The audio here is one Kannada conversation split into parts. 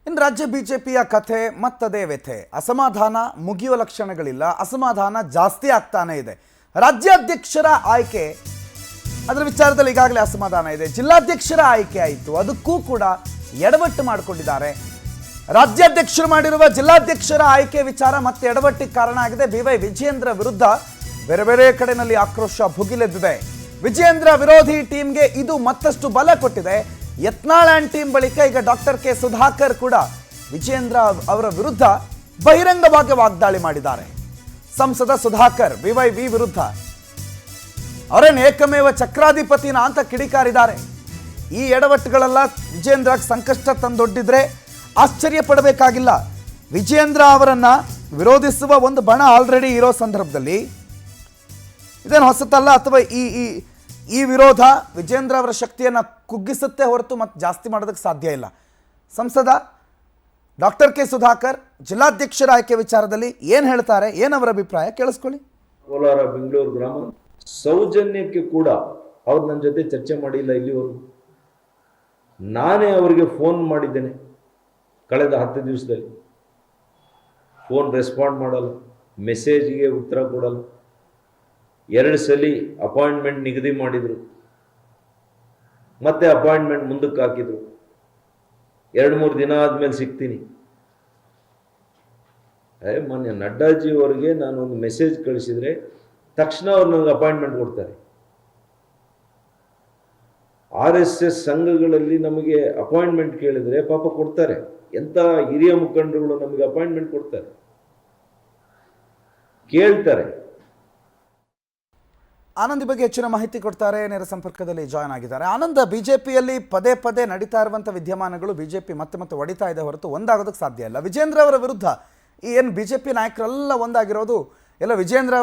ಇನ್ನು ರಾಜ್ಯ ಬಿಜೆಪಿಯ ಕಥೆ ಮತ್ತದೇ ವ್ಯಥೆ. ಅಸಮಾಧಾನ ಮುಗಿಯುವ ಲಕ್ಷಣಗಳಿಲ್ಲ, ಅಸಮಾಧಾನ ಜಾಸ್ತಿ ಆಗ್ತಾನೆ ಇದೆ. ರಾಜ್ಯಾಧ್ಯಕ್ಷರ ಆಯ್ಕೆ ಅದರ ವಿಚಾರದಲ್ಲಿ ಈಗಾಗಲೇ ಅಸಮಾಧಾನ ಇದೆ. ಜಿಲ್ಲಾಧ್ಯಕ್ಷರ ಆಯ್ಕೆ ಆಯಿತು, ಅದಕ್ಕೂ ಕೂಡ ಎಡವಟ್ಟು ಮಾಡಿಕೊಂಡಿದ್ದಾರೆ. ರಾಜ್ಯಾಧ್ಯಕ್ಷರು ಮಾಡಿರುವ ಜಿಲ್ಲಾಧ್ಯಕ್ಷರ ಆಯ್ಕೆ ವಿಚಾರ ಮತ್ತೆ ಎಡವಟ್ಟಿಗೆ ಕಾರಣ ಆಗಿದೆ. BY ವಿಜಯೇಂದ್ರ ವಿರುದ್ಧ ಬೇರೆ ಬೇರೆ ಕಡೆಯಲ್ಲಿ ಆಕ್ರೋಶ ಭುಗಿಲೆದ್ದಿದೆ. ವಿಜಯೇಂದ್ರ ವಿರೋಧಿ ಟೀಮ್ಗೆ ಇದು ಮತ್ತಷ್ಟು ಬಲ ಕೊಟ್ಟಿದೆ. ಯತ್ನಾಳ್ ಅಂಡ್ ಟೀಮ್ ಬಳಿಕ ಈಗ ಡಾಕ್ಟರ್ ಕೆ ಸುಧಾಕರ್ ಕೂಡ ವಿಜಯೇಂದ್ರ ಅವರ ವಿರುದ್ಧ ಬಹಿರಂಗವಾಗಿ ವಾಗ್ದಾಳಿ ಮಾಡಿದ್ದಾರೆ. ಸಂಸದ ಸುಧಾಕರ್ BYV ವಿರುದ್ಧ ಅವರೇನು ಏಕಮೇವ ಚಕ್ರಾಧಿಪತಿನ ಅಂತ ಕಿಡಿಕಾರಿದ್ದಾರೆ. ಈ ಎಡವಟ್ಟುಗಳೆಲ್ಲ ವಿಜಯೇಂದ್ರ ಸಂಕಷ್ಟ ತಂದೊಡ್ಡಿದ್ರೆ ಆಶ್ಚರ್ಯ ಪಡಬೇಕಾಗಿಲ್ಲ. ವಿಜಯೇಂದ್ರ ಅವರನ್ನ ವಿರೋಧಿಸುವ ಒಂದು ಬಣ ಆಲ್ರೆಡಿ ಇರೋ ಸಂದರ್ಭದಲ್ಲಿ ಇದೇನು ಹೊಸತಲ್ಲ, ಅಥವಾ ಈ ವಿರೋಧ ವಿಜಯೇಂದ್ರ ಅವರ ಶಕ್ತಿಯನ್ನು ಕುಗ್ಗಿಸುತ್ತೆ ಹೊರತು ಮತ್ತೆ ಜಾಸ್ತಿ ಮಾಡೋದಕ್ಕೆ ಸಾಧ್ಯ ಇಲ್ಲ. ಸಂಸದ ಡಾಕ್ಟರ್ ಕೆ ಸುಧಾಕರ್ ಜಿಲ್ಲಾಧ್ಯಕ್ಷರ ಆಯ್ಕೆ ವಿಚಾರದಲ್ಲಿ ಏನು ಹೇಳ್ತಾರೆ, ಏನವರ ಅಭಿಪ್ರಾಯ ಕೇಳಿಸ್ಕೊಳ್ಳಿ. ಕೋಲಾರ ಬೆಂಗಳೂರು ಗ್ರಾಮ ಸೌಜನ್ಯಕ್ಕೆ ಕೂಡ ಅವ್ರು ನನ್ನ ಜೊತೆ ಚರ್ಚೆ ಮಾಡಿಲ್ಲ ಇಲ್ಲಿವರೆಗೂ. ನಾನೇ ಅವರಿಗೆ ಫೋನ್ ಮಾಡಿದ್ದೇನೆ ಕಳೆದ 10 ದಿವಸದಲ್ಲಿ. ಫೋನ್ ರೆಸ್ಪಾಂಡ್ ಮಾಡಲ್ಲ, ಮೆಸೇಜ್ಗೆ ಉತ್ತರ ಕೊಡಲ್ಲ. 2 ಸಲ ಅಪಾಯಿಂಟ್ಮೆಂಟ್ ನಿಗದಿ ಮಾಡಿದರು, ಮತ್ತೆ ಅಪಾಯಿಂಟ್ಮೆಂಟ್ ಮುಂದಕ್ಕೆ ಹಾಕಿದ್ರು. 2-3 ದಿನ ಆದಮೇಲೆ ಸಿಗ್ತೀನಿ. ಮೊನ್ನೆ ನಡ್ಡಾಜಿ ಅವರಿಗೆ ನಾನು ಒಂದು ಮೆಸೇಜ್ ಕಳಿಸಿದರೆ ತಕ್ಷಣ ಅವ್ರು ನನಗೆ ಅಪಾಯಿಂಟ್ಮೆಂಟ್ ಕೊಡ್ತಾರೆ. RSS ಸಂಘಗಳಲ್ಲಿ ನಮಗೆ ಅಪಾಯಿಂಟ್ಮೆಂಟ್ ಕೇಳಿದರೆ ಪಾಪ ಕೊಡ್ತಾರೆ. ಎಂಥ ಹಿರಿಯ ಮುಖಂಡರುಗಳು ನಮಗೆ ಅಪಾಯಿಂಟ್ಮೆಂಟ್ ಕೊಡ್ತಾರೆ, ಕೇಳ್ತಾರೆ. ಆನಂದ್ ಬಗ್ಗೆ ಹೆಚ್ಚಿನ ಮಾಹಿತಿ ಕೊಡ್ತಾರೆ, ನೇರ ಸಂಪರ್ಕದಲ್ಲಿ ಜಾಯ್ನ್ ಆಗಿದ್ದಾರೆ. ಆನಂದ್, ಬಿಜೆಪಿಯಲ್ಲಿ ಪದೇ ಪದೇ ನಡೀತಾ ಇರುವಂಥ ವಿದ್ಯಮಾನಗಳು ಬಿಜೆಪಿ ಮತ್ತೆ ಮತ್ತೆ ಹೊಡಿತಾ ಇದೆ ಹೊರತು ಒಂದಾಗೋದಕ್ಕೆ ಸಾಧ್ಯ ಇಲ್ಲ. ವಿಜಯೇಂದ್ರ ಅವರ ವಿರುದ್ಧ ಈ ಏನು ಬಿಜೆಪಿ ನಾಯಕರೆಲ್ಲ ಒಂದಾಗಿರೋದು ಎಲ್ಲ ವಿಜಯೇಂದ್ರ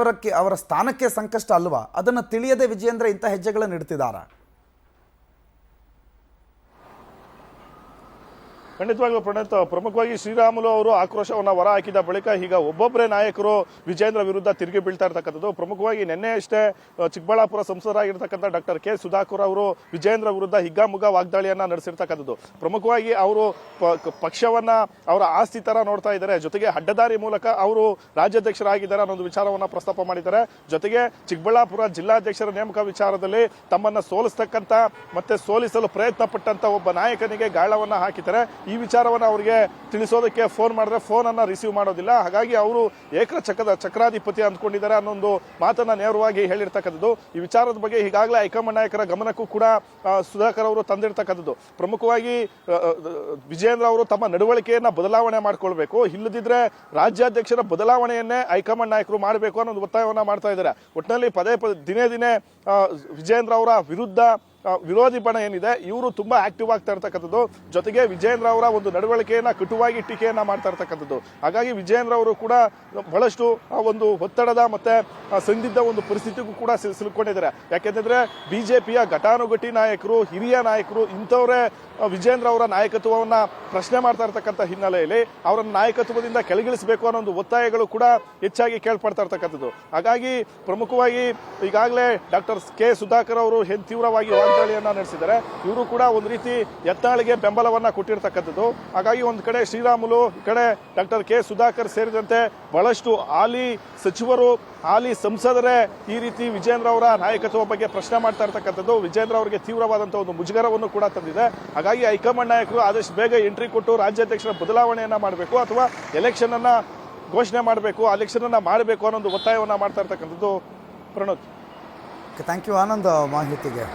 ಅವರ ಸ್ಥಾನಕ್ಕೆ ಸಂಕಷ್ಟ ಅಲ್ವಾ? ಅದನ್ನು ತಿಳಿಯದೆ ವಿಜಯೇಂದ್ರ ಇಂಥ ಹೆಜ್ಜೆಗಳನ್ನು ಇಡ್ತಿದ್ದಾರೆ. ಖಂಡಿತವಾಗ್ಲೂ ಪ್ರಣೀತ್, ಪ್ರಮುಖವಾಗಿ ಶ್ರೀರಾಮುಲು ಅವರು ಆಕ್ರೋಶವನ್ನು ಹೊರ ಹಾಕಿದ ಬಳಿಕ ಈಗ ಒಬ್ಬೊಬ್ಬರೇ ನಾಯಕರು ವಿಜಯೇಂದ್ರ ವಿರುದ್ಧ ತಿರುಗಿ ಬೀಳ್ತಾ ಇರ್ತಕ್ಕಂಥದ್ದು. ಪ್ರಮುಖವಾಗಿ ನಿನ್ನೆ ಅಷ್ಟೇ ಚಿಕ್ಕಬಳ್ಳಾಪುರ ಸಂಸದರಾಗಿರ್ತಕ್ಕಂಥ ಡಾಕ್ಟರ್ ಕೆ ಸುಧಾಕರ್ ಅವರು ವಿಜಯೇಂದ್ರ ವಿರುದ್ಧ ಹಿಗ್ಗಾಮುಗ್ಗಾ ವಾಗ್ದಾಳಿಯನ್ನ ನಡೆಸಿರ್ತಕ್ಕಂಥದ್ದು. ಪ್ರಮುಖವಾಗಿ ಅವರು ಪಕ್ಷವನ್ನ ಅವರ ಆಸ್ತಿ ತರ ನೋಡ್ತಾ ಇದ್ದಾರೆ, ಜೊತೆಗೆ ಅಡ್ಡದಾರಿ ಮೂಲಕ ಅವರು ರಾಜ್ಯಾಧ್ಯಕ್ಷರಾಗಿದ್ದಾರೆ ಅನ್ನೋ ವಿಚಾರವನ್ನ ಪ್ರಸ್ತಾಪ ಮಾಡಿದ್ದಾರೆ. ಜೊತೆಗೆ ಚಿಕ್ಕಬಳ್ಳಾಪುರ ಜಿಲ್ಲಾಧ್ಯಕ್ಷರ ನೇಮಕ ವಿಚಾರದಲ್ಲಿ ತಮ್ಮನ್ನ ಸೋಲಿಸ್ತಕ್ಕಂಥ ಮತ್ತೆ ಸೋಲಿಸಲು ಪ್ರಯತ್ನ ಪಟ್ಟಂತ ಒಬ್ಬ ನಾಯಕನಿಗೆ ಗಾಳವನ್ನ ಹಾಕಿದ್ದಾರೆ. ಈ ವಿಚಾರವನ್ನು ಅವರಿಗೆ ತಿಳಿಸೋದಕ್ಕೆ ಫೋನ್ ಮಾಡಿದ್ರೆ ಫೋನ್ ಅನ್ನ ರಿಸೀವ್ ಮಾಡೋದಿಲ್ಲ. ಹಾಗಾಗಿ ಅವರು ಚಕ್ರಾಧಿಪತಿ ಅಂದ್ಕೊಂಡಿದ್ದಾರೆ ಅನ್ನೋ ಒಂದು ಮಾತನ್ನ ನೇರವಾಗಿ ಹೇಳಿರ್ತಕ್ಕಂಥದ್ದು. ಈ ವಿಚಾರದ ಬಗ್ಗೆ ಈಗಾಗಲೇ ಹೈಕಮಾಂಡ್ ನಾಯಕರ ಗಮನಕ್ಕೂ ಕೂಡ ಸುಧಾಕರ್ ಅವರು ತಂದಿರ್ತಕ್ಕಂಥದ್ದು. ಪ್ರಮುಖವಾಗಿ ವಿಜಯೇಂದ್ರ ಅವರು ತಮ್ಮ ನಡವಳಿಕೆಯನ್ನ ಬದಲಾವಣೆ ಮಾಡ್ಕೊಳ್ಬೇಕು, ಇಲ್ಲದಿದ್ರೆ ರಾಜ್ಯಾಧ್ಯಕ್ಷರ ಬದಲಾವಣೆಯನ್ನೇ ಹೈಕಮಾಂಡ್ ನಾಯಕರು ಮಾಡಬೇಕು ಅನ್ನೋ ಒಂದು ಒತ್ತಾಯವನ್ನ ಮಾಡ್ತಾ ಇದ್ದಾರೆ. ಒಟ್ಟಿನಲ್ಲಿ ಪದೇ ದಿನೇ ದಿನೇ ವಿಜಯೇಂದ್ರ ಅವರ ವಿರುದ್ಧ ವಿರೋಧಿ ಬಣ ಏನಿದೆ ಇವರು ತುಂಬಾ ಆಕ್ಟಿವ್ ಆಗ್ತಾ ಇರ್ತಕ್ಕಂಥದ್ದು. ಜೊತೆಗೆ ವಿಜಯೇಂದ್ರ ಅವರ ಒಂದು ನಡವಳಿಕೆಯನ್ನ ಕಟುವಾಗಿ ಟೀಕೆಯನ್ನ ಮಾಡ್ತಾ ಇರ್ತಕ್ಕಂಥದ್ದು. ಹಾಗಾಗಿ ವಿಜಯೇಂದ್ರ ಅವರು ಕೂಡ ಬಹಳಷ್ಟು ಒಂದು ಒತ್ತಡದ ಮತ್ತೆ ಸಂದಿಗ್ಧ ಒಂದು ಪರಿಸ್ಥಿತಿಗೂ ಕೂಡ ಸಿಲುಕೊಂಡಿದ್ದಾರೆ. ಯಾಕೆಂತಂದ್ರೆ ಬಿಜೆಪಿಯ ಘಟಾನುಘಟಿ ನಾಯಕರು, ಹಿರಿಯ ನಾಯಕರು ಇಂಥವರೇ ವಿಜಯೇಂದ್ರ ಅವರ ನಾಯಕತ್ವವನ್ನ ಪ್ರಶ್ನೆ ಮಾಡ್ತಾ ಇರ್ತಕ್ಕಂಥ ಹಿನ್ನೆಲೆಯಲ್ಲಿ ಅವರನ್ನ ನಾಯಕತ್ವದಿಂದ ಕೆಳಗಿಳಿಸಬೇಕು ಅನ್ನೋ ಒಂದು ಒತ್ತಾಯಗಳು ಕೂಡ ಹೆಚ್ಚಾಗಿ ಕೇಳ್ಪಡ್ತಾ ಇರ್ತಕ್ಕಂಥದ್ದು. ಹಾಗಾಗಿ ಪ್ರಮುಖವಾಗಿ ಈಗಾಗಲೇ ಡಾಕ್ಟರ್ ಕೆ ಸುಧಾಕರ್ ಅವರು ತೀವ್ರವಾಗಿ ವಾಗ್ದಾಳಿಯನ್ನ ನಡೆಸಿದ್ದಾರೆ. ಇವರು ಕೂಡ ಒಂದು ರೀತಿ ಯತ್ನಾಳಿಗೆ ಬೆಂಬಲವನ್ನ ಕೊಟ್ಟಿರ್ತಕ್ಕಂಥದ್ದು. ಹಾಗಾಗಿ ಒಂದು ಕಡೆ ಶ್ರೀರಾಮುಲು, ಈ ಕಡೆ ಡಾಕ್ಟರ್ ಕೆ ಸುಧಾಕರ್ ಸೇರಿದಂತೆ ಬಹಳಷ್ಟು ಹಾಲಿ ಸಚಿವರು, ಹಾಲಿ ಸಂಸದರೇ ಈ ರೀತಿ ವಿಜಯೇಂದ್ರ ಅವರ ನಾಯಕತ್ವ ಬಗ್ಗೆ ಪ್ರಶ್ನೆ ಮಾಡ್ತಾ ಇರ್ತಕ್ಕಂಥದ್ದು ವಿಜಯೇಂದ್ರ ಅವರಿಗೆ ತೀವ್ರವಾದಂತಹ ಒಂದು ಮುಜುಗರವನ್ನು ಕೂಡ ತಂದಿದೆ. ಹಾಗಾಗಿ ಹೈಕಮಾಂಡ್ ನಾಯಕರು ಆದಷ್ಟು ಬೇಗ ಎಂಟ್ರಿ ಕೊಟ್ಟು ರಾಜ್ಯಾಧ್ಯಕ್ಷರ ಬದಲಾವಣೆಯನ್ನ ಮಾಡಬೇಕು ಅಥವಾ ಎಲೆಕ್ಷನ್ ಅನ್ನ ಘೋಷಣೆ ಮಾಡಬೇಕು, ಎಲೆಕ್ಷನ್ ಅನ್ನ ಮಾಡಬೇಕು ಅನ್ನೋ ಒಂದು ಒತ್ತಾಯವನ್ನ ಮಾಡ್ತಾ ಇರ್ತಕ್ಕಂಥದ್ದು. ಪ್ರಣೋತ್, ಥ್ಯಾಂಕ್ ಯು ಆನಂದ್ ಮಾಹಿತಿಗೆ.